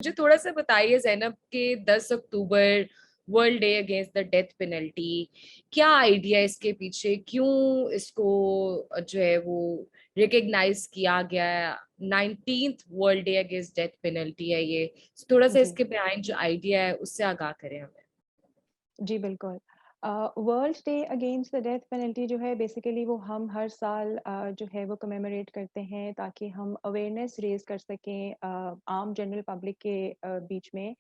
मुझे थोड़ा सा बताइए ज़ैनब के 10 October world day against the death penalty, क्या आइडिया इसके पीछे, क्यों इसको जो है वो रिकग्नाइज किया गया है? 19th world day against death penalty है ये। थोड़ा सा जी, इसके बिहाइंड जो आइडिया है उससे आगाह करें हमें। जी बिल्कुल। World day against the death penalty जो है बेसिकली वो हम हर साल जो है वो कमेमोरेट करते हैं ताकि हम अवेयरनेस रेज़ कर सकें आम जनरल पब्लिक के बीच में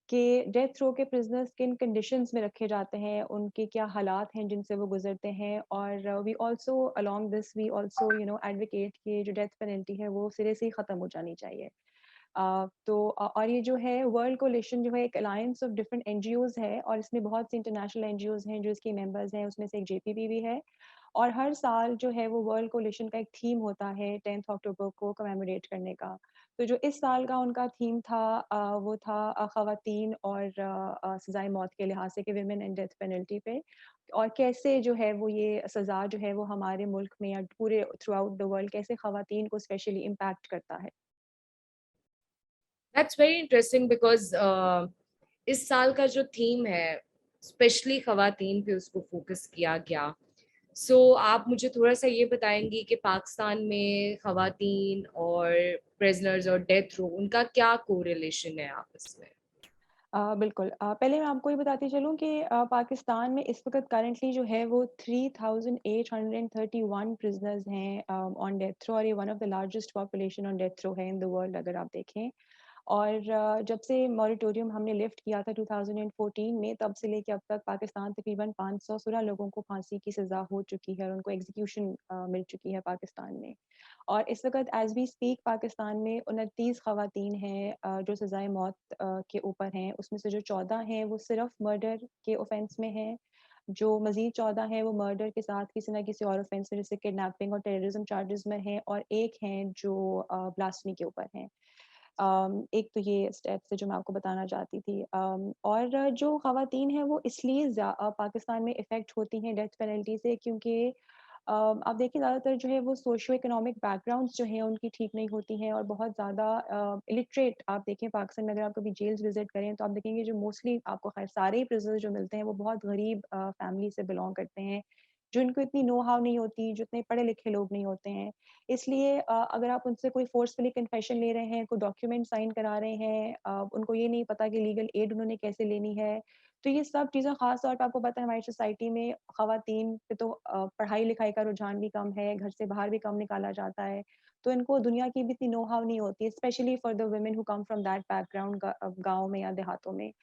कि डेथ रो के प्रिजनर्स किन कंडीशंस में रखे जाते हैं, उनके क्या हालात हैं जिनसे वो गुज़रते हैं और we also along this we also advocate कि जो डेथ पेनल्टी है वो सिरे से ही ख़त्म हो जानी चाहिए। और ये जो है वर्ल्ड कोलिशन जो है एक अलायंस ऑफ डिफरेंट एनजीओज़ है और इसमें बहुत सी इंटरनेशनल एनजीओज़ हैं जो इसकी मेंबर्स हैं, उसमें से एक जेपीपी भी है। और हर साल जो है वो वर्ल्ड कोलिशन का एक थीम होता है 10th अक्टूबर को कमेमोरेट करने का। तो जो इस साल का उनका थीम था वो था ख़वातीन और सज़ाए मौत के लिहाज से कि वुमेन एंड डेथ पेनल्टी पे और कैसे जो है वो ये सज़ा जो है वो हमारे मुल्क में या पूरे थ्रू आउट द वर्ल्ड कैसे ख़वातीन को स्पेशली इम्पैक्ट करता है। दैट्स वेरी इंटरेस्टिंग बिकॉज इस साल का जो थीम है स्पेशली खवातीन पे उसको फोकस किया गया। आप मुझे थोड़ा सा ये बताएंगी कि पाकिस्तान में खवातीन और प्रिजनर्स और डेथ रो उनका क्या कोरिलेशन है आपस में? बिल्कुल पहले मैं आपको ये बताती चलूँ कि पाकिस्तान में इस वक़्त करंटली जो है वो 3831 प्रिज़नर्स हैं ऑन डेथ रो और ये one of the largest population on death row है इन द वर्ल्ड अगर आप देखें। और जब से मॉरेटोरियम हमने लिफ्ट किया था 2014 में तब से लेके अब तक पाकिस्तान तकरीबन 516 लोगों को फांसी की सज़ा हो चुकी है और उनको एग्ज़ीक्यूशन मिल चुकी है पाकिस्तान में। और इस वक़्त एज़ वी स्पीक पाकिस्तान में 29 ख़वातीन हैं जो सज़ाए मौत के ऊपर हैं। उसमें से जो 14 हैं वो सिर्फ़ मर्डर के ऑफ़ेंस में हैं। जो मज़ीद 14 हैं वो मर्डर के साथ किसी न किसी और ऑफ़ेंस में जैसे किडनैपिंग और टेररिज़्म चार्जेस में हैं और 1 हैं जो ब्लास्फेमी के ऊपर हैं। एक तो ये स्टेप्स है जो मैं आपको बताना चाहती थी और जो ख़वातीन हैं वो इसलिए पाकिस्तान में इफ़ेक्ट होती हैं डेथ पेनल्टी से क्योंकि आप देखिए ज़्यादातर जो है वो सोशियो इकोनॉमिक बैकग्राउंड्स जो हैं उनकी ठीक नहीं होती हैं और बहुत ज़्यादा इलिटरेट आप देखें पाकिस्तान में अगर आप कभी जेल्स विज़िट करें तो आप देखेंगे जो मोस्टली आपको ख़ैर सारे ही प्रिज़नर्स जो मिलते हैं वो बहुत गरीब फैमिली से बिलॉन्ग करते हैं, जो इनको इतनी नो हाउ नहीं होती, जो इतने पढ़े-लिखे लोग नहीं होते हैं। इसलिए अगर आप उनसे कोई फ़ोर्सफुली कन्फेशन ले रहे हैं, कोई डॉक्यूमेंट साइन करा रहे हैं उनको ये नहीं पता कि लीगल एड उन्होंने कैसे लेनी है। तो ये सब चीज़ें ख़ास तौर पे आपको पता है हमारी सोसाइटी में ख़वातीन पे तो पढ़ाई-लिखाई का रुझान भी कम है, घर से बाहर भी कम निकाला जाता है। तो इनको दुनिया की भी इतनी नो हाउ नहीं होती है, specially for the women who come from that background गाँव में या देहातों में।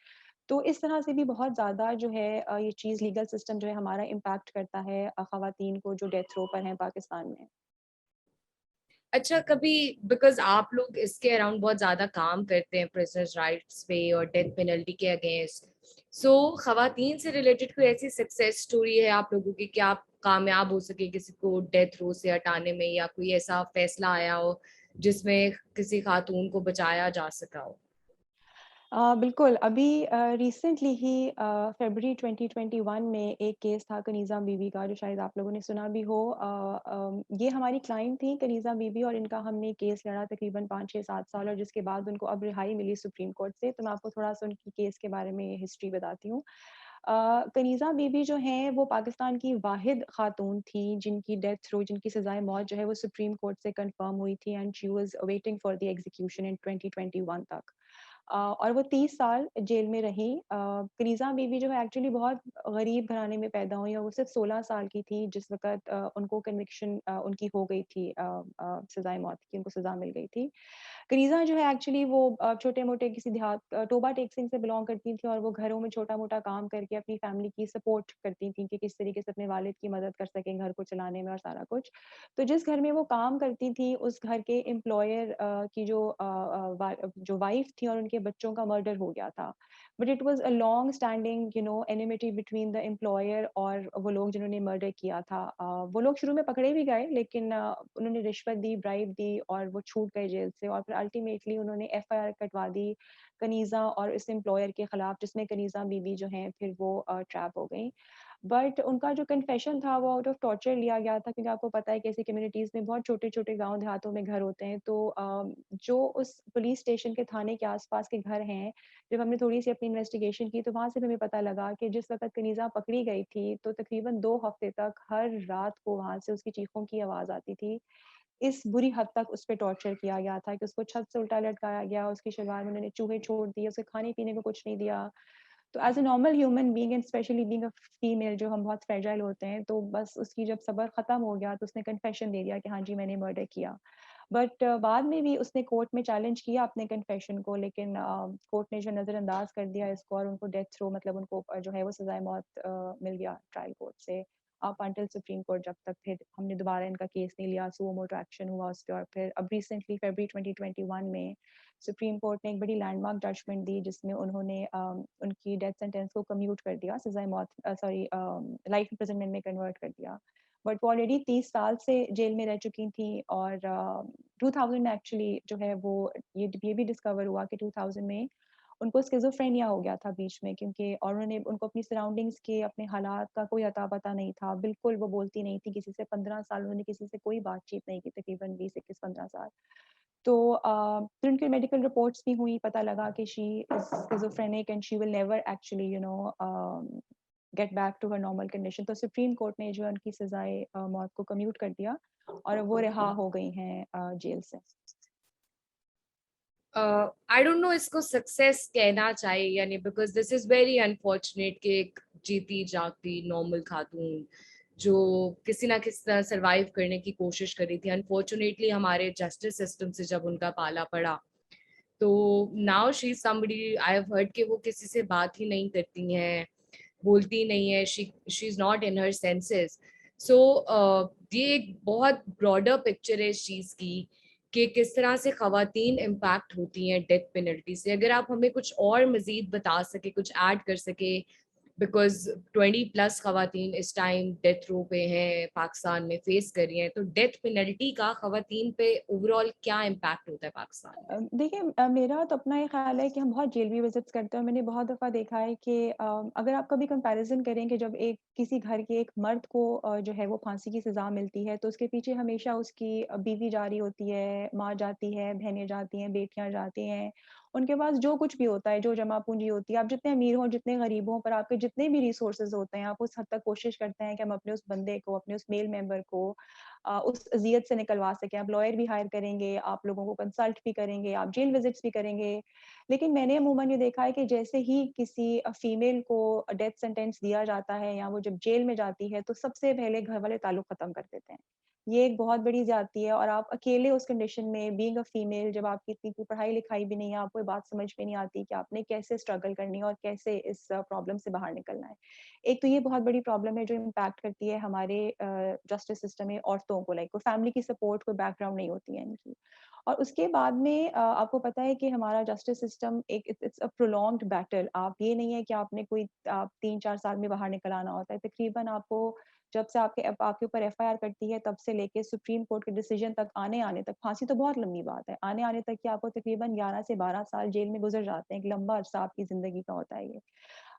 तो इस तरह से भी बहुत ज़्यादा जो है ये चीज़ लीगल सिस्टम जो है हमारा इम्पैक्ट करता है ख़वातीन को जो डेथ रो पर हैं पाकिस्तान में। अच्छा, कभी बिकॉज आप लोग इसके अराउंड बहुत ज्यादा काम करते हैं प्रिजनर्स राइट्स पे और डेथ पेनल्टी के अगेंस्ट, खवातीन से रिलेटेड कोई ऐसी सक्सेस स्टोरी है आप लोगों की कि आप कामयाब हो सके किसी को डेथ रो से हटाने में, या कोई ऐसा फैसला आया हो जिसमें किसी खातून को बचाया जा सका हो? बिल्कुल, अभी रिसेंटली ही फ़रवरी 2021 में एक केस था कनीज़ा बीबी का जो शायद आप लोगों ने सुना भी हो। ये हमारी क्लाइंट थी कनीज़ा बीबी और इनका हमने केस लड़ा तकरीबन 5, 6, 7 साल और जिसके बाद उनको अब रिहाई मिली सुप्रीम कोर्ट से। तो मैं आपको थोड़ा-सा उनकी केस के बारे में हिस्ट्री बताती हूँ। कनीज़ा बीबी जो हैं वो पाकिस्तान की वाहिद ख़ातून थी जिनकी डेथ थ्रो जिनकी सज़ाए मौत जो है वो सुप्रीम कोर्ट से कन्फ़र्म हुई थी and she was waiting for the execution in 2021 तक। और वो 30 साल जेल में रहीं। कनीज़ा बीबी जो है एक्चुअली बहुत गरीब घराने में पैदा हुई और वो सिर्फ़ 16 साल की थी जिस वक़्त उनको कन्विक्शन उनकी हो गई थी सज़ाए मौत की, उनको सज़ा मिल गई थी। कनीज़ा जो है एक्चुअली वो छोटे-मोटे किसी देहात टोबा टेकसिंग से बिलॉन्ग करती थी और वो घरों में छोटा-मोटा काम करके अपनी फैमिली की सपोर्ट करती थी कि किस तरीके से अपने वालिद की मदद कर सकें घर को चलाने में और सारा कुछ। तो जिस घर में वो काम करती थी उस घर के एम्प्लॉयर की जो वाइफ़ थी और उनके बच्चों का मर्डर हो गया था। But it was a long standing enmity between the employer और वो लोग जिन्होंने मर्डर किया था। वो लोग शुरू में पकड़े भी गए लेकिन उन्होंने रिश्वत दी, ब्राइब दी और वो छूट गए जेल से और फिर अल्टीमेटली उन्होंने एफआईआर कटवा दी कनीज़ा और इस एम्प्लॉयर के खिलाफ जिसमें कनीज़ा बीबी जो हैं फिर वो ट्रैप हो गईं। बट उनका जो कन्फेशन था वो आउट ऑफ टॉर्चर लिया गया था, क्योंकि आपको पता है कि ऐसी कम्युनिटीज़ में बहुत छोटे-छोटे गाँव देहातों में घर होते हैं। तो जो उस पुलिस स्टेशन के थाने के आस-पास के घर हैं, जब हमने थोड़ी-सी अपनी इन्वेस्टिगेशन की तो वहाँ से भी हमें पता लगा कि जिस वक़्त कनीज़ा पकड़ी गई थी, तो तकरीबन 2 हफ़्ते तक हर रात को वहाँ से उसकी चीखों की आवाज़ आती थी। इस बुरी हद तक उस पे टॉर्चर किया गया था कि उसको छत से उल्टा लटकाया गया, उसकी शलवार में उन्होंने चूहे छोड़ दिए, उसे खाने-पीने को कुछ नहीं दिया। तो as a normal human being and specially being a female, जो हम बहुत फ्रेजाइल होते हैं, तो बस उसकी जब सब्र ख़त्म हो गया तो उसने कन्फेशन दे दिया कि हाँ जी, मैंने मर्डर किया। बट बाद में भी उसने कोर्ट में चैलेंज किया अपने कन्फेशन को, लेकिन कोर्ट ने जो नज़रअंदाज कर दिया इसको और उनको डेथ थ्रो, मतलब उनको जो है वो सज़ाए मौत मिल गया ट्रायल कोर्ट से। अप अंटिल सुप्रीम कोर्ट जब तक, फिर हमने दोबारा इनका केस नहीं लिया, सुओ मोटो एक्शन हुआ उस पे, और फिर अब रिसेंटली फरवरी 2021 में सुप्रीम कोर्ट ने एक बड़ी लैंडमार्क जजमेंट दी, जिसमें उन्होंने उनकी डेथ सेंटेंस को कम्यूट कर दिया, सज़ाए मौत लाइफ इम्प्रिजनमेंट में कन्वर्ट कर दिया। बट वो ऑलरेडी 30 साल से जेल में रह चुकी थी, और 2000 में एक्चुअली जो है वो ये भी डिस्कवर हुआ कि 2000 में उनको स्किज़ोफ्रेनिया हो गया था बीच में, क्योंकि और उन्होंने उनको अपनी सराउंडिंग्स के, अपने हालात का कोई अता-पता नहीं था। बिल्कुल वो बोलती नहीं थी किसी से, 15 साल उन्होंने किसी से कोई बातचीत नहीं की, तकरीबन 20-21-15 साल। तो फिर उनकी मेडिकल रिपोर्ट्स भी हुई, पता लगा कि she is schizophrenic and she will never actually get back to her normal condition. तो सुप्रीम कोर्ट ने जो है उनकी सज़ाए मौत को कम्यूट कर दिया और वो रिहा हो गई हैं जेल से। आई डोंट नो इसको सक्सेस कहना चाहिए यानी, because this is very unfortunate कि एक जीती जागती नॉर्मल खातून जो किसी ना किसी तरह सरवाइव करने की कोशिश करी थी, अनफॉर्चुनेटली हमारे जस्टिस सिस्टम से जब उनका पाला पड़ा, तो now she is somebody I have heard कि वो किसी से बात ही नहीं करती हैं, बोलती नहीं है, she is not in her senses. So ये एक बहुत ब्रॉडर पिक्चर है इस चीज की कि किस तरह से खवातीन इम्पैक्ट होती हैं डेथ पेनल्टी से। अगर आप हमें कुछ और मजीद बता सके, कुछ ऐड कर सके, बिकॉज 20+ खवातीन इस टाइम डेथ रो पे हैं, पाकिस्तान में फेस कर रही हैं, तो डेथ पेनल्टी का खवातीन पे ओवरऑल क्या इम्पैक्ट होता है पाकिस्तान में? देखिए, मेरा तो अपना ये ख़्याल है कि हम बहुत जेल भी विज़िट्स करते हैं, और मैंने बहुत दफ़ा देखा है कि अगर आप कभी कंपैरिज़न करें कि जब एक किसी घर के एक मर्द को जो है वो फांसी की सज़ा मिलती है, तो उसके पीछे हमेशा उसकी बीवी जा रही होती है, माँ जाती है, बहनें जाती हैं, बेटियाँ जाती हैं। उनके पास जो कुछ भी होता है, जो जमा पूँजी होती है, आप जितने अमीर हों, जितने गरीब हों, पर आपके जितने भी रिसोर्सेज़ होते हैं, आप उस हद तक कोशिश करते हैं कि हम अपने उस बंदे को, अपने उस मेल मेंबर को उस अज़ियत से निकलवा सकें। आप लॉयर भी हायर करेंगे, आप लोगों को कंसल्ट भी करेंगे, आप जेल विज़िट्स भी करेंगे। लेकिन मैंने अमूमन ये देखा है कि जैसे ही किसी फीमेल को डेथ सेंटेंस दिया जाता है या वो जब जेल में जाती है, तो सबसे पहले घर वाले ताल्लुक ख़त्म कर देते हैं। ये एक बहुत बड़ी ज़्यादती है, और आप अकेले उस कंडीशन में बीइंग अ फीमेल, जब आपकी इतनी कोई पढ़ाई-लिखाई भी नहीं है, आपको ये बात समझ में नहीं आती कि आपने कैसे स्ट्रगल करनी है और कैसे इस प्रॉब्लम से बाहर निकलना है। एक तो ये बहुत बड़ी प्रॉब्लम है जो इम्पैक्ट करती है हमारे जस्टिस सिस्टम में औरतों को, लाइक कोई फैमिली की सपोर्ट, कोई बैकग्राउंड नहीं होती है इनकी। और उसके बाद में आपको पता है कि हमारा जस्टिस सिस्टम एक इट्स अ प्रोलॉन्ग्ड बैटल। आप ये नहीं है कि आपने कोई आप 3-4 साल में बाहर निकल आना होता है। तकरीबन आपको जब से आपके ऊपर एफआईआर कटती है तब से लेके सुप्रीम कोर्ट के डिसीजन तक आने-आने तक, फांसी तो बहुत लंबी बात है। आने-आने तक कि आपको तकरीबन 11 से 12 साल जेल में गुज़र जाते हैं। एक लंबा अरसा आपकी ज़िंदगी का होता है ये।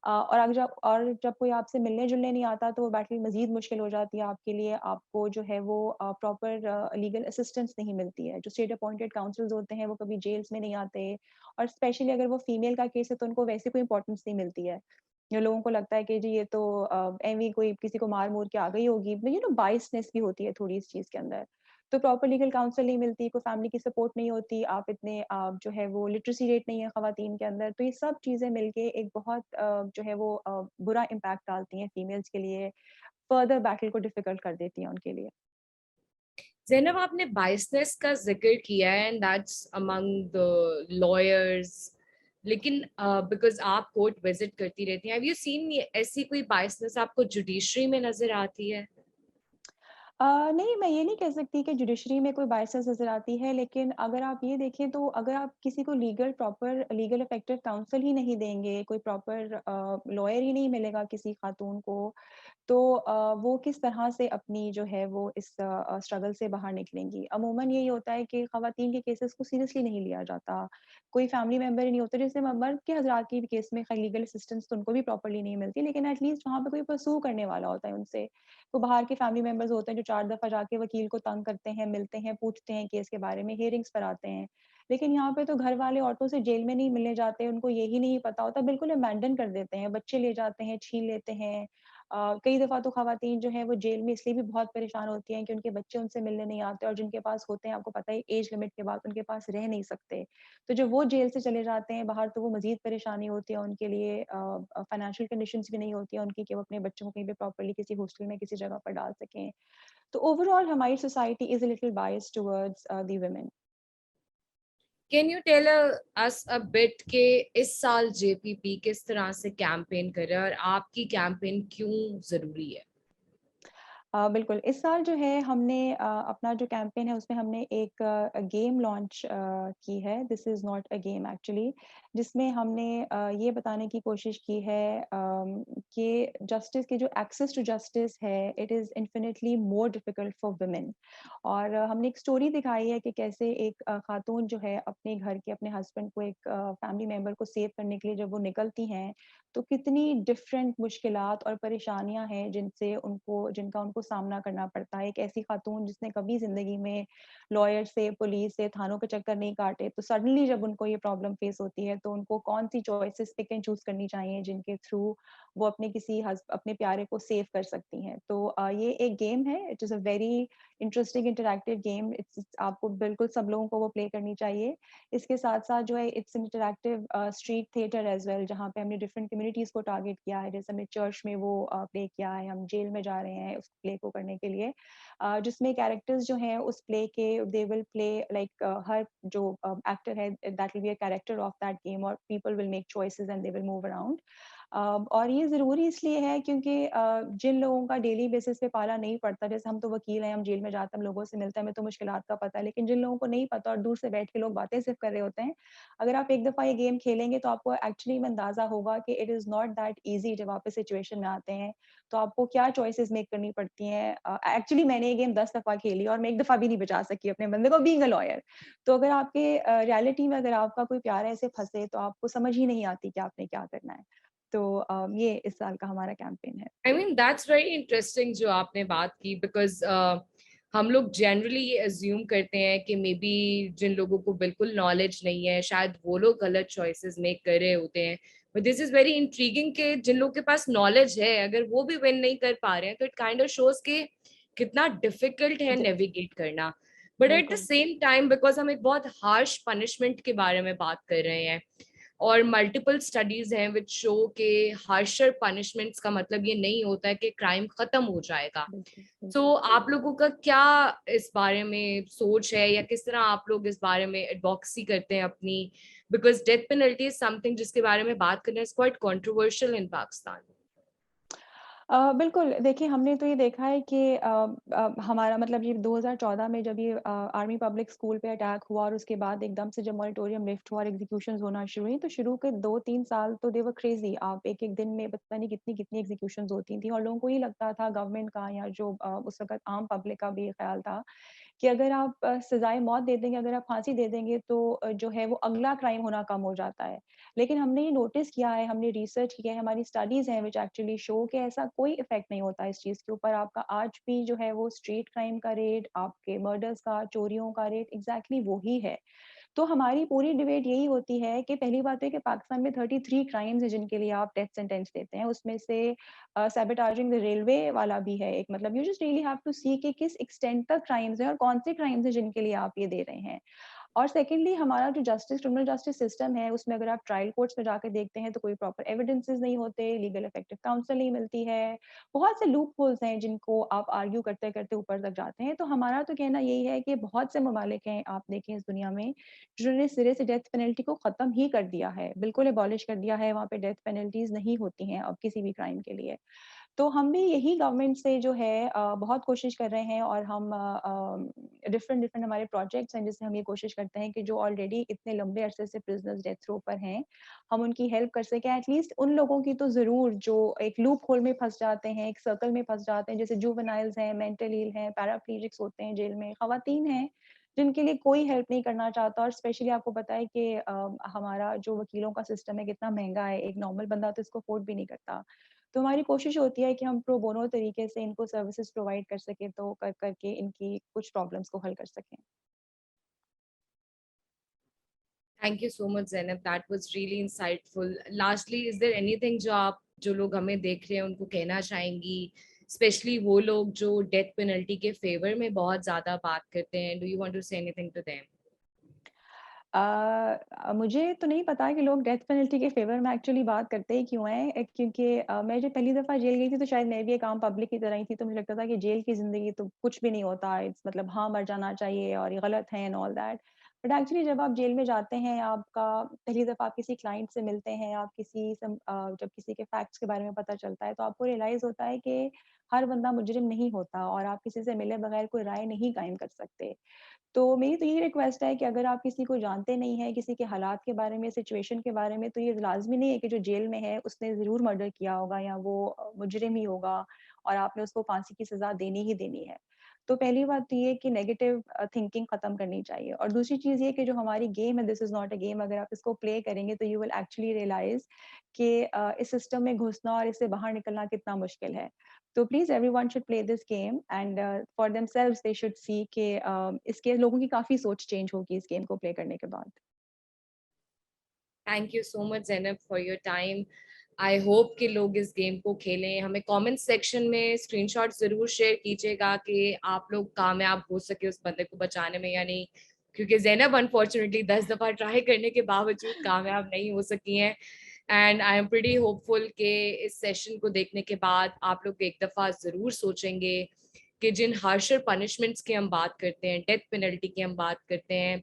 और जब कोई आपसे मिलने-जुलने नहीं आता, तो वो बैटल मज़ीद मुश्किल हो जाती है आपके लिए। आपको जो है वो प्रॉपर लीगल असिस्टेंस नहीं मिलती है। जो स्टेट अपॉइंटेड काउंसल्स होते हैं, वो कभी जेल्स में नहीं आते, और स्पेशली अगर वो फीमेल का केस है, तो उनको वैसे कोई इम्पोर्टेंस नहीं मिलती है। जो लोगों को लगता है कि जी ये तो एवें कोई किसी को मार-मूर के आ गई होगी। बायसनेस भी होती है थोड़ी इस चीज़ के अंदर। तो प्रॉपर लीगल काउंसल नहीं मिलती, कोई फैमिली की सपोर्ट नहीं होती, आप जो है वो लिटरेसी रेट नहीं है खवातीन के अंदर। तो ये सब चीज़ें मिलके एक बहुत जो है वो बुरा इम्पैक्ट डालती हैं फीमेल्स के लिए, फर्दर बैटल को डिफ़िकल्ट कर देती हैं उनके लिए। ज़ैनब, आपने बाइसनेस का जिक्र किया है and that's among the lawyers, लेकिन बिकॉज आप कोर्ट विजिट करती रहती हैं, हैव यू सीन ऐसी कोई बाइसनेस आपको जुडिशरी में नजर आती है? नहीं, मैं ये नहीं कह सकती कि जुडिशरी में कोई बायसेस नज़र आती है, लेकिन अगर आप ये देखें तो अगर आप किसी को प्रॉपर लीगल इफेक्टिव काउंसल ही नहीं देंगे, कोई प्रॉपर लॉयर ही नहीं मिलेगा किसी खातून को, तो वो किस तरह से अपनी जो है वो इस स्ट्रगल से बाहर निकलेंगी। अमूमन यही होता है कि ख़वातीन के केसेस को सीरियसली नहीं लिया जाता। कोई फैमिली मेंबर ही नहीं होता, जैसे मर्द के हज़रात के केस में खैर लीगल असिस्टेंस तो उनको भी प्रॉपर्ली नहीं मिलती, लेकिन एट लीस्ट वहाँ पे कोई परस्यू करने वाला होता है उनसे। तो बाहर के फैमिली मेंबर्स होते हैं जो 4 दफ़ा जाके वकील को तंग करते हैं, मिलते हैं, पूछते हैं केस के बारे में, हियरिंग्स पर आते हैं। लेकिन यहाँ पे तो घर वाले औरतों से जेल में नहीं मिलने जाते, उनको यही नहीं पता होता, बिल्कुल अबैंडन कर देते हैं, बच्चे ले जाते हैं, छीन लेते हैं। कई दफ़ा तो ख़वातीन जो हैं वो जेल में इसलिए भी बहुत परेशान होती हैं कि उनके बच्चे उनसे मिलने नहीं आते, और जिनके पास होते हैं, आपको पता है एज लिमिट के बाद उनके पास रह नहीं सकते। तो जब वो जेल से चले जाते हैं बाहर, तो वो मज़ीद परेशानी होती है उनके लिए, फाइनेंशियल कंडीशंस भी नहीं होती है उनकी कि वो अपने बच्चों को कहीं पे प्रॉपर्ली किसी हॉस्टल में किसी जगह पर डाल सकें। तो ओवरऑल हमारी society is a little biased towards the women. Can you tell us a bit के इस साल जेपीपी किस तरह से कैंपेन कर रहा है और आपकी कैंपेन क्यों जरूरी है? बिल्कुल, इस साल जो है हमने अपना जो कैंपेन है उसमें हमने एक गेम लॉन्च की है, this is not a game actually, जिसमें हमने ये बताने की कोशिश की है कि जस्टिस की जो एक्सेस टू जस्टिस है, it is infinitely more difficult for women. और हमने एक स्टोरी दिखाई है कि कैसे एक खातून जो है अपने घर के अपने हस्बैंड को, एक फैमिली मेंबर को सेव करने के लिए जब वो निकलती हैं, तो कितनी डिफरेंट मुश्किलात और परेशानियां हैं जिनका उनको सामना करना पड़ता है। एक ऐसी खातून जिसने कभी ज़िंदगी में लॉयर से, पुलिस से, थानों के चक्कर नहीं काटे, तो सडनली जब उनको ये प्रॉब्लम फेस होती है, तो उनको कौन-सी चॉइसेस पिक एंड चूज़ करनी चाहिए जिनके थ्रू वो अपने प्यारे को सेव कर सकती हैं। तो ये एक गेम है, it is a very interesting interactive game, it's आपको बिल्कुल सब लोगों को वो प्ले करनी चाहिए। इसके साथ-साथ जो है it's interactive street theatre as well, जहाँ पे हमने डिफरेंट कम्युनिटीज़ को टारगेट किया है। जैसे हमने चर्च में वो प्ले किया है, हम जेल में जा रहे हैं उस प्ले को करने के लिए। जिसमें कैरेक्टर्स जो हैं उस प्ले के, दे विल प्ले लाइक हर जो एक्टर है that will be a character of that game, और people will make choices and they will move around. और ये ज़रूरी इसलिए है क्योंकि जिन लोगों का डेली बेसिस पे पाला नहीं पड़ता, जैसे हम तो वकील हैं, हम जेल में जाते हैं, हम लोगों से मिलते हैं, हमें तो मुश्किलात का पता है, लेकिन जिन लोगों को नहीं पता और दूर से बैठ के लोग बातें सिर्फ़ कर रहे होते हैं, अगर आप एक दफ़ा ये गेम खेलेंगे तो आपको एक्चुअली में अंदाज़ा होगा कि it is not that easy जब आप इस सिचुएशन में आते हैं, तो आपको क्या चॉइसेस मेक करनी पड़ती हैं। एक्चुअली मैंने ये गेम 10 दफ़ा खेली और मैं एक दफ़ा भी नहीं बचा सकी अपने बंदे को, बीइंग अ लॉयर। तो अगर आपके रियलिटी में अगर आपका कोई प्यारा ऐसे फँसे, तो आपको समझ ही नहीं आती कि आपने क्या करना है। तो ये इस साल का हमारा कैंपेन है। I mean that's very interesting जो आपने बात की, बिकॉज हम लोग जनरली ये अज्यूम करते हैं कि मे बी जिन लोगों को बिल्कुल नॉलेज नहीं है शायद वो लोग गलत चॉइसेस मेक कर रहे होते हैं, but this is very intriguing कि जिन लोगों के पास नॉलेज है अगर वो भी विन नहीं कर पा रहे हैं तो इट काइंड ऑफ शोज कि कितना डिफिकल्ट है जी, नेविगेट करना। बट एट द बिल्कुल। सेम टाइम बिकॉज हम एक बहुत हार्श पनिशमेंट के बारे में बात कर रहे हैं और मल्टीपल स्टडीज हैं विच शो के हार्शर पनिशमेंट्स का मतलब ये नहीं होता है कि क्राइम खत्म हो जाएगा। बिल्कुल, सो बिल्कुल। आप लोगों का क्या इस बारे में सोच है या किस तरह आप लोग इस बारे में एडवोकेसी करते हैं अपनी, because death penalty is something जिसके बारे में बात करना इज क्वाइट कंट्रोवर्शियल इन पाकिस्तान। बिल्कुल, देखिए हमने तो ये देखा है कि हमारा मतलब ये 2014 में जब ये आर्मी पब्लिक स्कूल पे अटैक हुआ और उसके बाद एकदम से जब मॉरेटोरियम लिफ्ट हुआ और एग्ज़ीक्यूशंस होना शुरू हुई, तो शुरू के 2-3 साल तो दे वर क्रेज़ी। आप एक-एक दिन में पता नहीं कितनी-कितनी एग्ज़ीक्यूशंस होती थी, और लोगों को ये लगता था गवर्नमेंट का या जो उस वक़्त आम पब्लिक का भी ये ख़्याल था कि अगर आप सज़ाए मौत दे देंगे, अगर आप फांसी दे देंगे, तो जो है वो अगला क्राइम होना कम हो जाता है। लेकिन हमने ये नोटिस किया है, हमने रिसर्च किया है, हमारी स्टडीज़ हैं व्हिच एक्चुअली शो कि ऐसा कोई इफ़ेक्ट नहीं होता इस चीज़ के ऊपर। आपका आज भी जो है वो स्ट्रीट क्राइम का रेट, आपके मर्डर्स का, चोरियों का रेट एग्ज़ैक्टली वो ही है। तो हमारी पूरी डिबेट यही होती है कि पहली बात तो ये कि पाकिस्तान में 33 क्राइम्स हैं जिनके लिए आप डेथ सेंटेंस देते हैं। उसमें से सैबोटाजिंग द रेलवे वाला भी है एक, मतलब you just really have to see कि किस एक्सटेंट तक क्राइम्स हैं और कौन से क्राइम्स हैं जिनके लिए आप ये दे रहे हैं। और सेकंडली हमारा जो क्रिमिनल जस्टिस सिस्टम है, उसमें अगर आप ट्रायल कोर्ट्स में जाके देखते हैं तो कोई प्रॉपर एविडेंसेस नहीं होते, लीगल इफेक्टिव काउंसल नहीं मिलती है। बहुत से लूप होल्स हैं जिनको आप आर्ग्यू करते-करते ऊपर तक जाते हैं। तो हमारा तो कहना यही है कि बहुत से ममालिक हैं, आप देखें इस दुनिया में, जिन्होंने सिरे से डेथ पेनल्टी को खत्म ही कर दिया है, बिल्कुल एबॉलिश कर दिया है, वहाँ पे डेथ पेनल्टीज़ नहीं होती हैं अब किसी भी क्राइम के लिए। तो हम भी यही गवर्नमेंट से जो है बहुत कोशिश कर रहे हैं और हम डिफरेंट डिफरेंट हमारे प्रोजेक्ट्स हैं जिससे हम ये कोशिश करते हैं कि जो ऑलरेडी इतने लंबे अरसे से प्रिजनर्स डेथ रो पर हैं, हम उनकी हेल्प कर सकें। एटलीस्ट उन लोगों की तो ज़रूर जो एक लूप होल में फँस जाते हैं, एक सर्कल में फँस जाते हैं, जैसे जुवेनाइल्स हैं, मेंटल इल हैं, पैराप्लेजिक्स होते हैं जेल में, ख़वातीन हैं, जिनके लिए कोई हेल्प नहीं करना चाहता और स्पेशली आपको पता है कि हमारा जो वकीलों का सिस्टम है कितना महँगा है, एक नॉर्मल बंदा तो इसको अफ़ोर्ड भी नहीं करता। तो हमारी कोशिश होती है कि हम प्रो बोनो तरीके से इनको सर्विसेज़ प्रोवाइड कर सकें, तो कर कर के इनकी कुछ प्रॉब्लम्स को हल कर सकें। Thank you so much Zainab, that was really insightful. Lastly, is there anything जो आप, जो लोग हमें देख रहे हैं, उनको कहना चाहेंगी, स्पेशली वो लोग जो डेथ पेनल्टी के फेवर में बहुत ज्यादा बात करते हैं? Do you want to say anything to them? मुझे तो नहीं पता कि लोग डेथ पेनल्टी के फ़ेवर में एक्चुअली बात करते ही क्यों हैं, क्योंकि मैं जब पहली दफ़ा जेल गई थी तो शायद मैं भी एक आम पब्लिक की तरह ही थी, तो मुझे लगता था कि जेल की ज़िंदगी तो कुछ भी नहीं होता, इट्स मतलब हाँ, मर जाना चाहिए और ये गलत है and all that. But actually जब आप जेल में जाते हैं, आपका पहली दफ़ा आप किसी क्लाइंट से मिलते हैं, आप जब किसी के फैक्ट्स के बारे में पता चलता है, तो आपको रियलाइज़ होता है कि हर बंदा मुजरिम नहीं होता और आप किसी से मिले बगैर कोई राय नहीं कायम कर सकते। तो मेरी तो यही रिक्वेस्ट है कि अगर आप किसी को जानते नहीं हैं, किसी के हालात के बारे में, सिचुएशन के बारे में, तो ये लाज़मी नहीं है कि जो जेल में है, उसने ज़रूर मर्डर किया होगा या वो मुजरिम ही होगा और आपने उसको फांसी की सज़ा देनी ही देनी है। तो पहली बात तो ये कि नेगेटिव थिंकिंग खत्म करनी चाहिए और दूसरी चीज़ ये कि जो हमारी गेम है, this is not a game, अगर आप इसको प्ले करेंगे तो यू विल एक्चुअली रियलाइज़ कि इस सिस्टम में घुसना और इससे बाहर निकलना कितना मुश्किल है। तो please everyone should play this game and for themselves they should see कि इसके लोगों की काफ़ी सोच चेंज होगी इस गेम को प्ले करने के बाद। Thank you so much Zainab for your time. I hope कि लोग इस गेम को खेलें। हमें कमेंट सेक्शन में स्क्रीनशॉट ज़रूर शेयर कीजिएगा कि आप लोग कामयाब हो सके उस बंदे को बचाने में या नहीं, क्योंकि ज़ैनब अनफॉर्चुनेटली 10 दफ़ा ट्राई करने के बावजूद कामयाब नहीं हो सकी हैं। And I am pretty hopeful कि इस सेशन को देखने के बाद आप लोग एक दफ़ा ज़रूर सोचेंगे कि जिन हार्शर पनिशमेंट्स की हम बात करते हैं, डेथ पेनल्टी की हम बात करते हैं,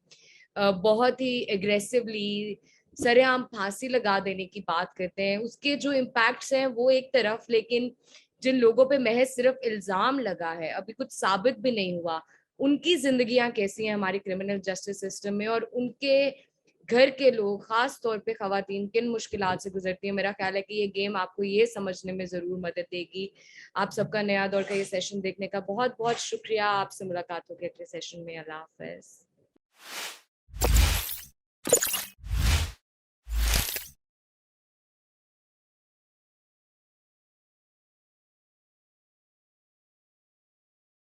बहुत ही एग्रेसिवली सरेआम फांसी लगा देने की बात करते हैं, उसके जो इम्पैक्ट्स हैं वो एक तरफ, लेकिन जिन लोगों पे महज सिर्फ इल्जाम लगा है, अभी कुछ साबित भी नहीं हुआ, उनकी जिंदगियां कैसी हैं हमारी क्रिमिनल जस्टिस सिस्टम में, और उनके घर के लोग, खास तौर पे खवातीन, किन मुश्किलात से गुजरती है। मेरा ख्याल है कि ये गेम आपको ये समझने में जरूर मदद देगी। आप सबका नया दौर का ये सेशन देखने का बहुत बहुत शुक्रिया। आपसे मुलाकात होगी अगले सेशन में। अल्लाह हाफिज।